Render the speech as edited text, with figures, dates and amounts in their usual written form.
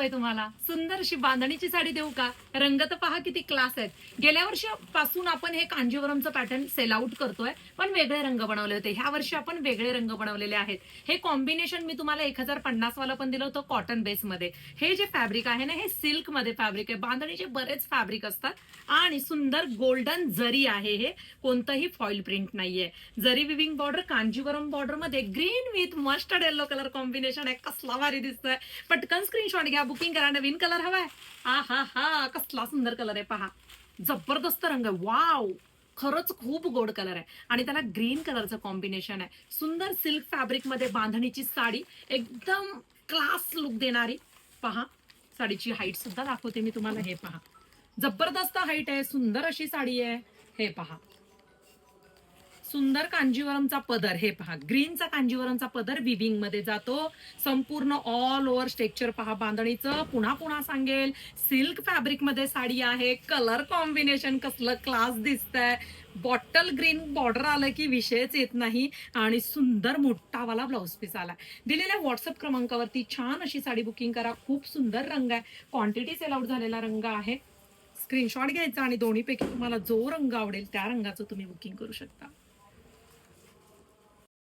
हवंय तुम्हाला? सुंदर अशी बांधणीची साडी देऊ का? रंग तर पहा किती क्लास आहेत. गेल्या वर्षापासून आपण हे कांजीवरमचं पॅटर्न सेल आउट करतोय, पण वेगळे रंग बनवले होते. ह्या वर्षी आपण वेगळे रंग बनवलेले आहेत. हे कॉम्बिनेशन मी तुम्हाला 1050 वाला पण दिलं होतं कॉटन बेसमध्ये. हे जे फॅब्रिक आहे ना, हे सिल्क मध्ये फॅब्रिक आहे. बांधणीचे बरेच फॅब्रिक असतात आणि सुंदर गोल्डन जरी आहे. हे कोणतंही फॉईल प्रिंट नाहीये. जरी विविंग बॉर्डर, कांजीवरम बॉर्डर मध्ये green with mustard yellow colour combination आहे. कसला भारी दिसतोय. पटकन स्क्रीनशॉट घ्या, बुकिंग करा. नवीन कलर हवाय? हा हा हा, कसला सुंदर कलर आहे पहा. जबरदस्त रंग आहे. वाव, खरंच खूप गोड कलर आहे आणि त्याला ग्रीन कलरचं कॉम्बिनेशन आहे. सुंदर सिल्क फॅब्रिक मध्ये बांधणीची साडी, एकदम क्लास लुक देणारी. पहा, साडीची हाईट सुद्धा दाखवते मी तुम्हाला. हे पहा, जबरदस्त हाईट आहे. सुंदर अशी साडी आहे. हे पहा, सुंदर कांजीवरमचा पदर. हे पहा, ग्रीनचा कांजीवरमचा पदर विविंग मध्ये जातो. संपूर्ण ऑल ओव्हर स्ट्रक्चर पहा बांधणीचं. पुन्हा पुन्हा सांगेल, सिल्क फॅब्रिक मध्ये साडी आहे. कलर कॉम्बिनेशन कसलं क्लास दिसतंय. बॉटल ग्रीन बॉर्डर आलं की विषयच येत नाही आणि सुंदर मोठावाला ब्लाउज पीस आला. दिलेल्या व्हॉट्सअप क्रमांकावरती छान अशी साडी बुकिंग करा. खूप सुंदर रंग आहे. क्वांटिटी सेल आउट झालेला रंग आहे. स्क्रीनशॉट घ्यायचा आणि दोन्हीपैकी तुम्हाला जो रंग आवडेल त्या रंगाचं तुम्ही बुकिंग करू शकता.